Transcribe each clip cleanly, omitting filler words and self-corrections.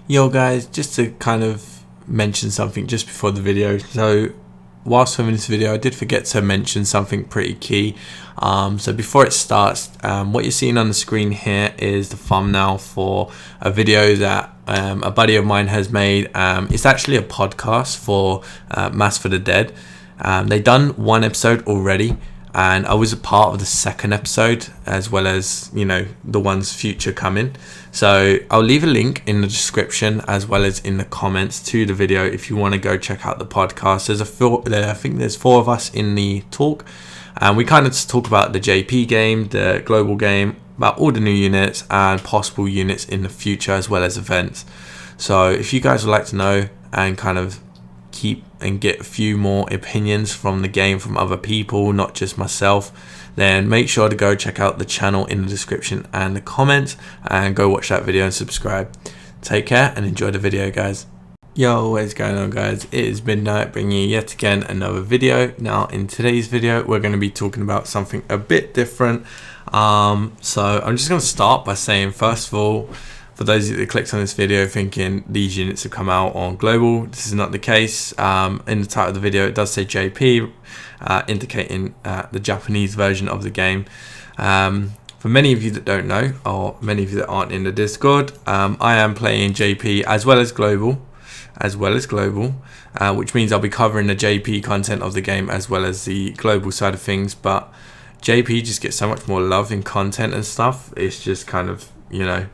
Yo guys, just to kind of mention something just before the video. So whilst filming this video, I did forget to mention something pretty key. So before it starts, what you're seeing on the screen here is the thumbnail for a video that a buddy of mine has made. It's actually a podcast for Mass for the Dead. They done one episode already, and I was a part of the second episode, as well as, you know, the ones future coming. So I'll leave a link in the description as well as in the comments to the video if you want to go check out the podcast. I think there's 4 of us in the talk, and we kind of just talk about the JP game, the global game, about all the new units and possible units in the future, as well as events. So if you guys would like to know and kind of keep and get a few more opinions from the game from other people, not just myself, then make sure to go check out the channel in the description and the comments, and go watch that video and subscribe. Take care and enjoy the video, guys. Yo, what's going on, guys? It is midnight, bringing you yet again another video. Now in today's video we're going to be talking about something a bit different. So I'm just going to start by saying, first of all, for those that clicked on this video thinking these units have come out on global, this is not the case. In the title of the video it does say JP, indicating the Japanese version of the game. For many of you that don't know, or many of you that aren't in the Discord, I am playing JP as well as global, which means I'll be covering the JP content of the game as well as the global side of things. But JP just gets so much more love in content and stuff. It's just kind of, you know,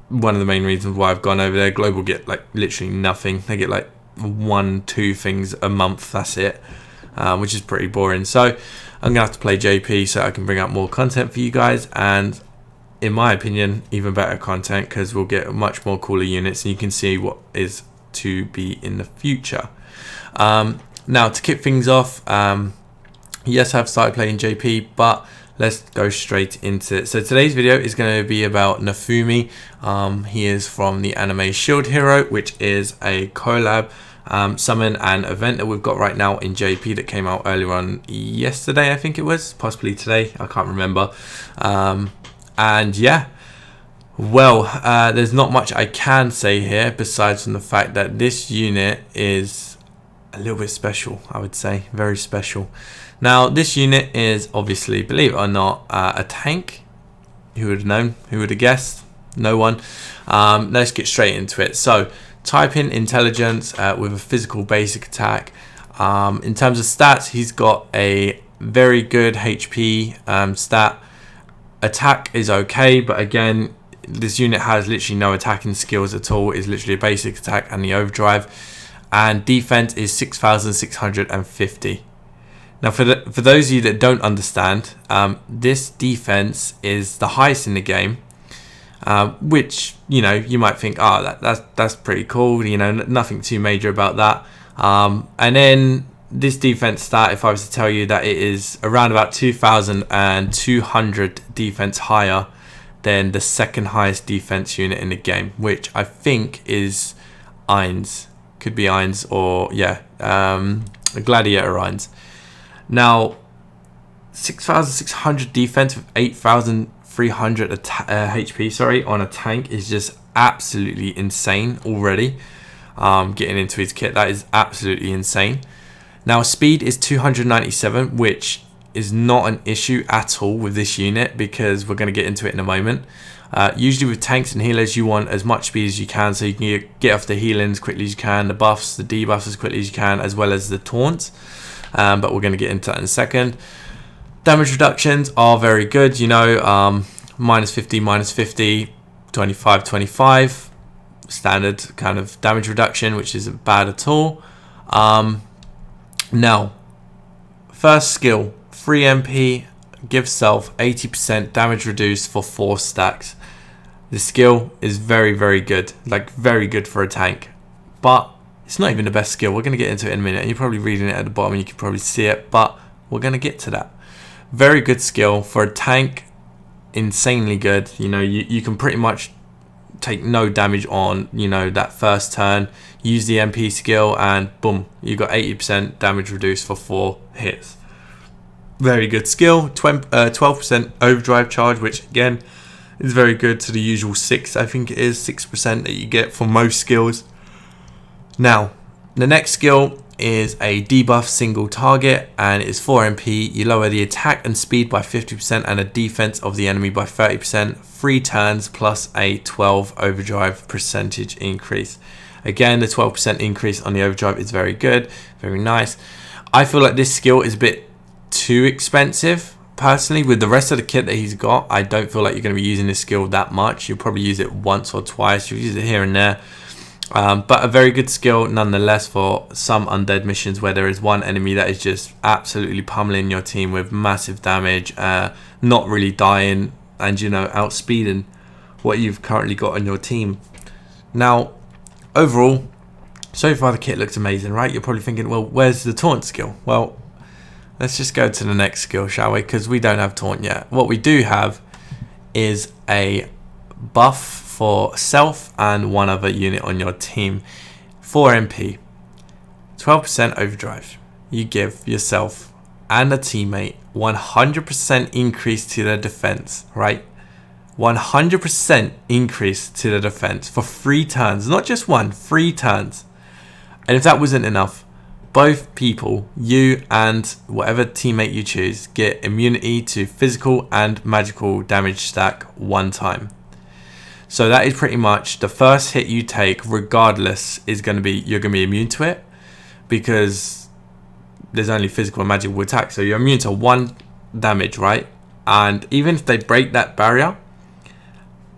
one of the main reasons why I've gone over there. Global get like literally nothing. They get like 1-2 things a month, that's it, which is pretty boring. So I'm gonna have to play JP so I can bring out more content for you guys, and in my opinion even better content, because we'll get much more cooler units and you can see what is to be in the future. Now to kick things off, yes, I've started playing JP, but let's go straight into it. So today's video is going to be about Nafumi. He is from the anime Shield Hero, which is a collab summon and event that we've got right now in JP that came out earlier on yesterday, I think it was, possibly today, I can't remember. And yeah, well, there's not much I can say here besides from the fact that this unit is a little bit special, I would say, very special. Now this unit is obviously, believe it or not, a tank. Who would have known? Who would have guessed? No one. Let's get straight into it. So type in intelligence with a physical basic attack. In terms of stats, he's got a very good HP stat. Attack is okay, but again, this unit has literally no attacking skills at all. It's literally a basic attack and the overdrive. And defense is 6,650. Now for those of you that don't understand, this defense is the highest in the game, which, you know, you might think, oh, that's pretty cool, you know, nothing too major about that. And then this defense stat, if I was to tell you that it is around about 2,200 defense higher than the second highest defense unit in the game, which I think is Ainz. Could be Ainz, or yeah, a Gladiator Ainz. Now 6,600 defense with 8,300 HP, sorry, on a tank is just absolutely insane already. Getting into his kit, that is absolutely insane. Now speed is 297, which is not an issue at all with this unit, because we're going to get into it in a moment. Usually with tanks and healers you want as much speed as you can, so you can get off the healing as quickly as you can, the buffs, the debuffs as quickly as you can, as well as the taunts. But we're going to get into that in a second. Damage reductions are very good, you know, -50, -50, 25, 25, standard kind of damage reduction, which isn't bad at all. Now, first skill, 3 MP, give self 80% damage reduced for 4 stacks. The skill is very, very good, like very good for a tank, but it's not even the best skill. We're going to get into it in a minute, and you're probably reading it at the bottom and you can probably see it, but we're going to get to that. Very good skill for a tank, insanely good. You know, you can pretty much take no damage on, you know, that first turn, use the MP skill, and boom, you got 80% damage reduced for 4 hits. Very good skill. 12% overdrive charge, which again is very good to the usual 6, I think it is 6% that you get for most skills. Now, the next skill is a debuff single target, and it's 4 MP. You lower the attack and speed by 50% and the defense of the enemy by 30%, 3 turns plus a 12 overdrive percentage increase. Again, the 12% increase on the overdrive is very good, very nice. I feel like this skill is a bit too expensive. Personally, with the rest of the kit that he's got, I don't feel like you're going to be using this skill that much. You'll probably use it once or twice. You'll use it here and there. But a very good skill nonetheless for some undead missions where there is one enemy that is just absolutely pummeling your team with massive damage, not really dying, and, you know, outspeeding what you've currently got on your team. Now, overall, so far the kit looks amazing, right? You're probably thinking, well, where's the taunt skill? Well, let's just go to the next skill, shall we? Because we don't have taunt yet. What we do have is a buff for self and one other unit on your team. 4 MP, 12% overdrive. You give yourself and a teammate 100% increase to their defense, right? 100% increase to the defense for 3 turns, not just 1, 3 turns. And if that wasn't enough, both people, you and whatever teammate you choose, get immunity to physical and magical damage stack 1 time. So that is pretty much the first hit you take, regardless, is going to be, you're going to be immune to it, because there's only physical and magical attack. So you're immune to 1 damage, right? And even if they break that barrier,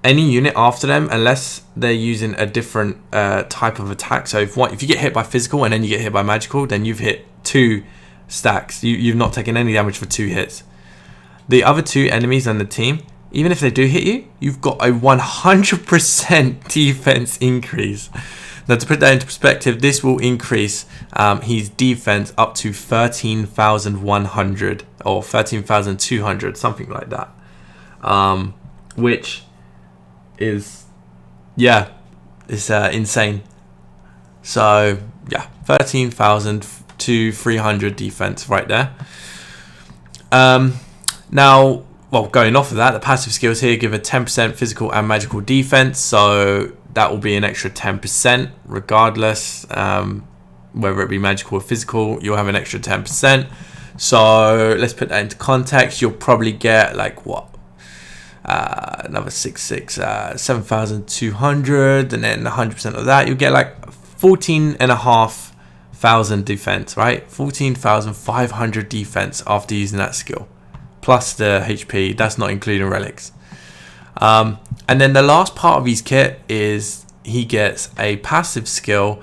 any unit after them, unless they're using a different type of attack. So if you get hit by physical and then you get hit by magical, then you've hit 2 stacks. You've not taken any damage for 2 hits. The other 2 enemies on the team, even if they do hit you, you've got a 100% defense increase. Now, to put that into perspective, this will increase his defense up to 13,100 or 13,200, something like that. Which is, yeah, it's insane. So, yeah, 13,000 to 300 defense right there. Now, well, going off of that, the passive skills here give a 10% physical and magical defense, so that will be an extra 10% regardless, whether it be magical or physical, you'll have an extra 10%. So let's put that into context. You'll probably get like what, another 7,200, and then 100% of that, you'll get like 14,500 defense, right? 14,500 defense after using that skill, plus the HP. That's not including relics. And then the last part of his kit is he gets a passive skill,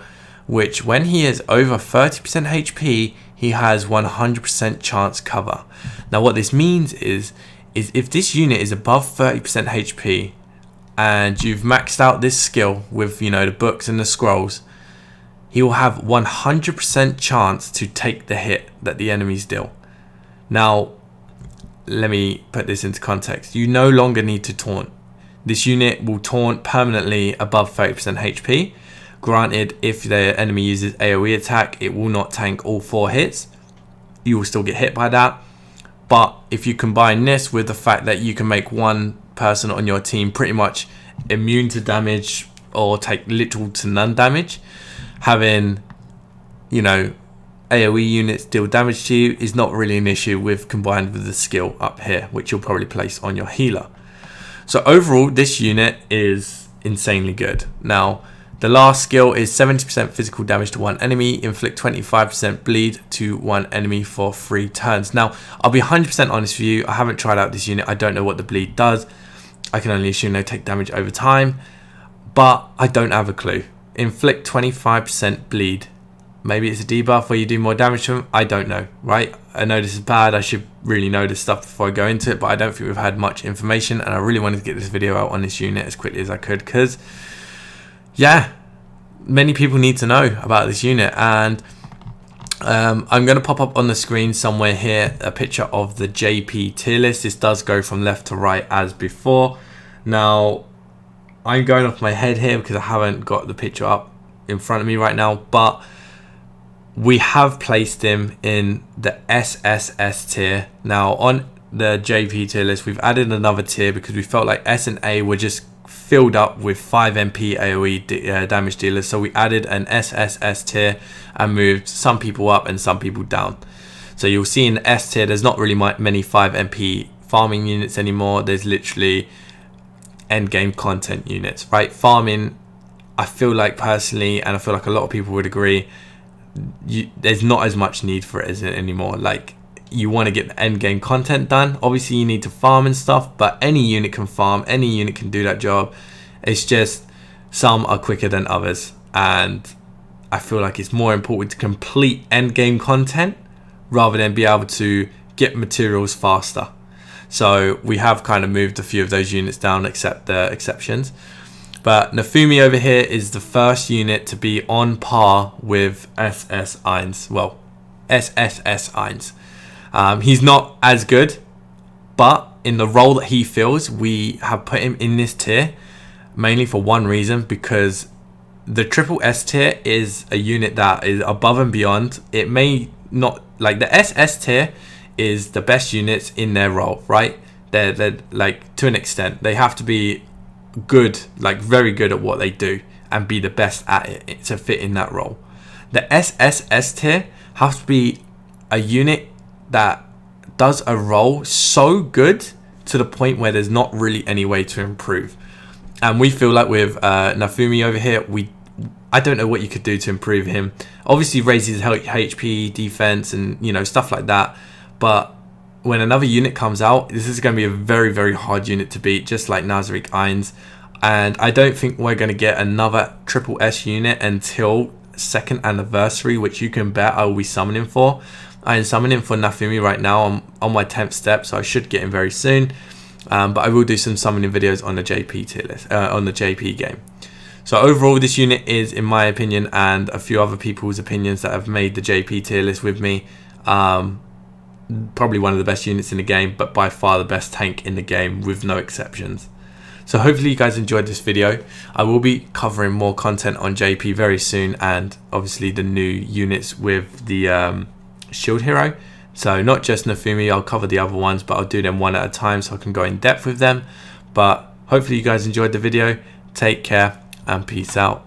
which when he is over 30% HP, he has 100% chance cover. Now what this means is if this unit is above 30% HP and you've maxed out this skill with, you know, the books and the scrolls, he will have 100% chance to take the hit that the enemies deal. Now, let me put this into context. You no longer need to taunt. This unit will taunt permanently above 30% HP. Granted, if the enemy uses AoE attack, it will not tank all 4 hits. You will still get hit by that. But if you combine this with the fact that you can make one person on your team pretty much immune to damage or take little to none damage, having, you know, AoE units deal damage to you is not really an issue with combined with the skill up here, which you'll probably place on your healer. So overall, this unit is insanely good. Now, the last skill is 70% physical damage to one enemy, inflict 25% bleed to one enemy for 3 turns. Now, I'll be 100% honest with you, I haven't tried out this unit. I don't know what the bleed does. I can only assume they take damage over time, but I don't have a clue. Inflict 25% bleed. Maybe it's a debuff where you do more damage to them. I don't know, right? I know this is bad. I should really know this stuff before I go into it, but I don't think we've had much information, and I really wanted to get this video out on this unit as quickly as I could because, yeah, many people need to know about this unit. And I'm going to pop up on the screen somewhere here a picture of the JP tier list. This does go from left to right as before. Now, I'm going off my head here because I haven't got the picture up in front of me right now, but we have placed him in the SSS tier. Now, on the JP tier list, we've added another tier because we felt like S and A were just filled up with 5 MP AoE damage dealers. So we added an SSS tier and moved some people up and some people down. So you'll see in the S tier, there's not really many 5 MP farming units anymore. There's literally end game content units, right? Farming, I feel like personally, and I feel like a lot of people would agree, there's not as much need for it anymore. Like, you want to get the end game content done. Obviously you need to farm and stuff, but any unit can farm, any unit can do that job. It's just some are quicker than others, and I feel like it's more important to complete end game content rather than be able to get materials faster. So we have kind of moved a few of those units down, except the exceptions. But Nafumi over here is the first unit to be on par with SS1. Well, SSS1. He's not as good, but in the role that he fills, we have put him in this tier mainly for one reason, because the triple S tier is a unit that is above and beyond. It may not, like, the SS tier is the best units in their role, right? They're like, to an extent, they have to be good, like very good at what they do and be the best at it to fit in that role. The SSS tier has to be a unit that does a role so good to the point where there's not really any way to improve. And we feel like with Nafumi over here, I don't know what you could do to improve him. Obviously raises HP, defense, and, you know, stuff like that. But when another unit comes out, this is going to be a very, very hard unit to beat, just like Nazarick Ainz. And I don't think we're going to get another triple S unit until 2nd anniversary, which you can bet I will be summoning for. I am summoning for Nafumi right now. I'm on my 10th step, so I should get him very soon. But I will do some summoning videos on the JP tier list, on the JP game. So overall, this unit is, in my opinion, and a few other people's opinions that have made the JP tier list with me, probably one of the best units in the game, but by far the best tank in the game, with no exceptions. So hopefully you guys enjoyed this video. I will be covering more content on JP very soon, and obviously the new units with the shield hero. So not just Nafumi, I'll cover the other ones, but I'll do them one at a time so I can go in depth with them. But hopefully you guys enjoyed the video. Take care and peace out.